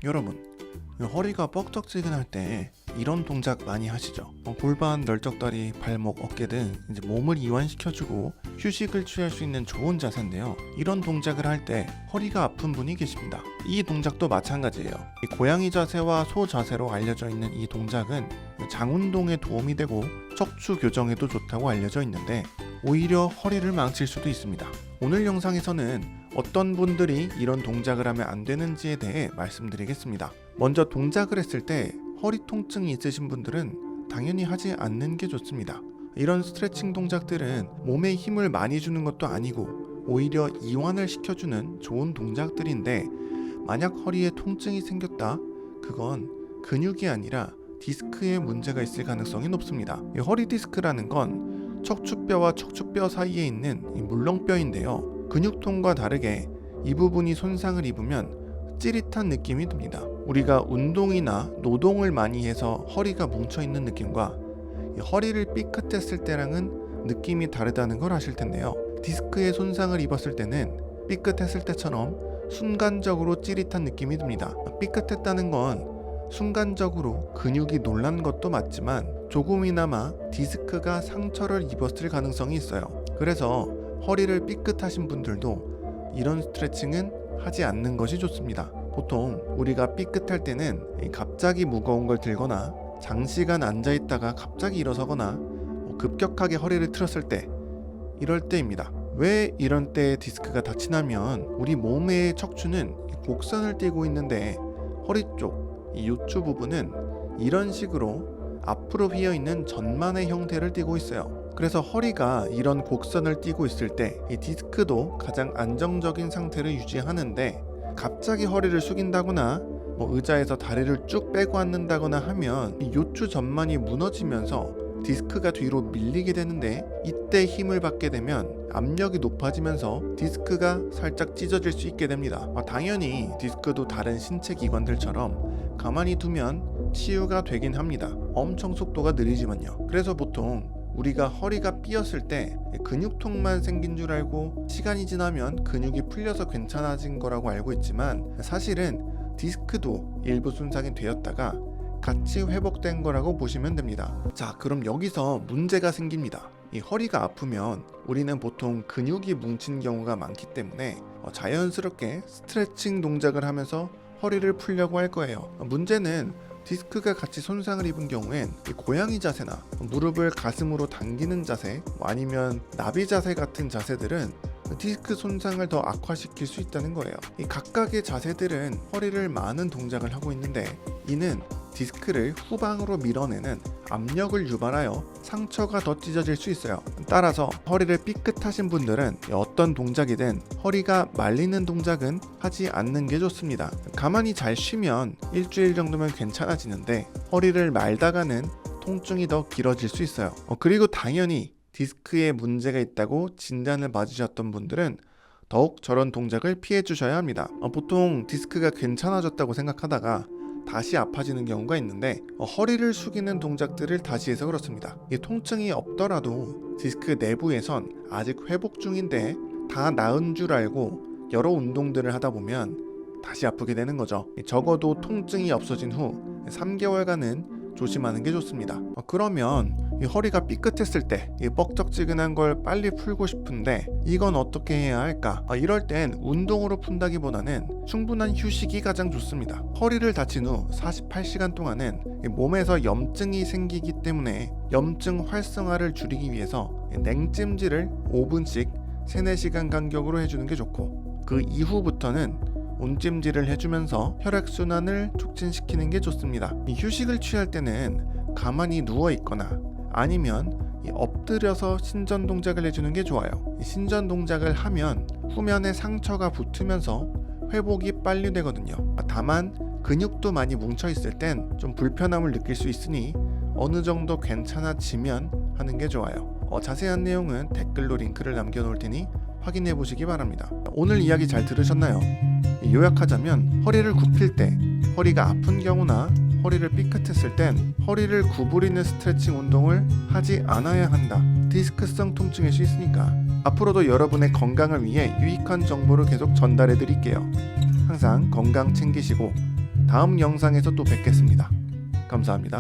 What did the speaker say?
여러분, 허리가 뻑적지근할 때 이런 동작 많이 하시죠? 골반, 널쩍다리, 발목, 어깨 등 이제 몸을 이완시켜주고 휴식을 취할 수 있는 좋은 자세인데요. 이런 동작을 할 때 허리가 아픈 분이 계십니다. 이 동작도 마찬가지예요. 이 고양이 자세와 소 자세로 알려져 있는 이 동작은 장 운동에 도움이 되고 척추 교정에도 좋다고 알려져 있는데 오히려 허리를 망칠 수도 있습니다. 오늘 영상에서는 어떤 분들이 이런 동작을 하면 안 되는지에 대해 말씀드리겠습니다. 먼저 동작을 했을 때 허리 통증이 있으신 분들은 당연히 하지 않는 게 좋습니다. 이런 스트레칭 동작들은 몸에 힘을 많이 주는 것도 아니고 오히려 이완을 시켜주는 좋은 동작들인데 만약 허리에 통증이 생겼다? 그건 근육이 아니라 디스크에 문제가 있을 가능성이 높습니다. 이 허리 디스크라는 건 척추뼈와 척추뼈 사이에 있는 물렁뼈인데요. 근육통과 다르게 이 부분이 손상을 입으면 찌릿한 느낌이 듭니다. 우리가 운동이나 노동을 많이 해서 허리가 뭉쳐있는 느낌과 허리를 삐끗했을 때랑은 느낌이 다르다는 걸 아실 텐데요. 디스크에 손상을 입었을 때는 삐끗했을 때처럼 순간적으로 찌릿한 느낌이 듭니다. 삐끗했다는 건 순간적으로 근육이 놀란 것도 맞지만 조금이나마 디스크가 상처를 입었을 가능성이 있어요. 그래서 허리를 삐끗하신 분들도 이런 스트레칭은 하지 않는 것이 좋습니다. 보통 우리가 삐끗할 때는 갑자기 무거운 걸 들거나 장시간 앉아있다가 갑자기 일어서거나 급격하게 허리를 틀었을 때 이럴 때입니다. 왜 이런 때 디스크가 다치냐면 우리 몸의 척추는 곡선을 띠고 있는데 허리 쪽, 이 요추 부분은 이런 식으로 앞으로 휘어있는 전만의 형태를 띠고 있어요. 그래서 허리가 이런 곡선을 띠고 있을 때 이 디스크도 가장 안정적인 상태를 유지하는데 갑자기 허리를 숙인다거나 의자에서 다리를 쭉 빼고 앉는다거나 하면 이 요추 전만이 무너지면서 디스크가 뒤로 밀리게 되는데 이때 힘을 받게 되면 압력이 높아지면서 디스크가 살짝 찢어질 수 있게 됩니다. 당연히 디스크도 다른 신체 기관들처럼 가만히 두면 치유가 되긴 합니다. 엄청 속도가 느리지만요. 그래서 보통 우리가 허리가 삐었을 때 근육통만 생긴 줄 알고 시간이 지나면 근육이 풀려서 괜찮아진 거라고 알고 있지만 사실은 디스크도 일부 손상이 되었다가 같이 회복된 거라고 보시면 됩니다. 자, 그럼 여기서 문제가 생깁니다. 이 허리가 아프면 우리는 보통 근육이 뭉친 경우가 많기 때문에 자연스럽게 스트레칭 동작을 하면서 허리를 풀려고 할 거예요. 문제는 디스크가 같이 손상을 입은 경우엔 고양이 자세나 무릎을 가슴으로 당기는 자세 아니면 나비 자세 같은 자세들은 디스크 손상을 더 악화시킬 수 있다는 거예요. 이 각각의 자세들은 허리를 마는 동작을 하고 있는데 이는 디스크를 후방으로 밀어내는 압력을 유발하여 상처가 더 찢어질 수 있어요. 따라서 허리를 삐끗하신 분들은 어떤 동작이든 허리가 말리는 동작은 하지 않는 게 좋습니다. 가만히 잘 쉬면 일주일 정도면 괜찮아지는데 허리를 말다가는 통증이 더 길어질 수 있어요. 그리고 당연히 디스크에 문제가 있다고 진단을 받으셨던 분들은 더욱 저런 동작을 피해 주셔야 합니다. 보통 디스크가 괜찮아졌다고 생각하다가 다시 아파지는 경우가 있는데 허리를 숙이는 동작들을 다시 해서 그렇습니다. 이 통증이 없더라도 디스크 내부에선 아직 회복 중인데 다 나은 줄 알고 여러 운동들을 하다 보면 다시 아프게 되는 거죠. 적어도 통증이 없어진 후 3개월간은 조심하는 게 좋습니다. 그러면 이 허리가 삐끗했을 때 이 뻑적지근한 걸 빨리 풀고 싶은데 이건 어떻게 해야 할까? 이럴 땐 운동으로 푼다기보다는 충분한 휴식이 가장 좋습니다. 허리를 다친 후 48시간 동안은 몸에서 염증이 생기기 때문에 염증 활성화를 줄이기 위해서 냉찜질을 5분씩 3, 4시간 간격으로 해주는 게 좋고 그 이후부터는 온찜질을 해주면서 혈액순환을 촉진시키는 게 좋습니다. 이 휴식을 취할 때는 가만히 누워있거나 아니면 엎드려서 신전 동작을 해주는 게 좋아요. 신전 동작을 하면 후면에 상처가 붙으면서 회복이 빨리 되거든요. 다만 근육도 많이 뭉쳐있을 땐 좀 불편함을 느낄 수 있으니 어느 정도 괜찮아지면 하는 게 좋아요. 자세한 내용은 댓글로 링크를 남겨놓을 테니 확인해 보시기 바랍니다. 오늘 이야기 잘 들으셨나요? 요약하자면 허리를 굽힐 때, 허리가 아픈 경우나 허리를 삐끗했을 땐 허리를 구부리는 스트레칭 운동을 하지 않아야 한다. 디스크성 통증일 수 있으니까. 앞으로도 여러분의 건강을 위해 유익한 정보를 계속 전달해 드릴게요. 항상 건강 챙기시고 다음 영상에서 또 뵙겠습니다. 감사합니다.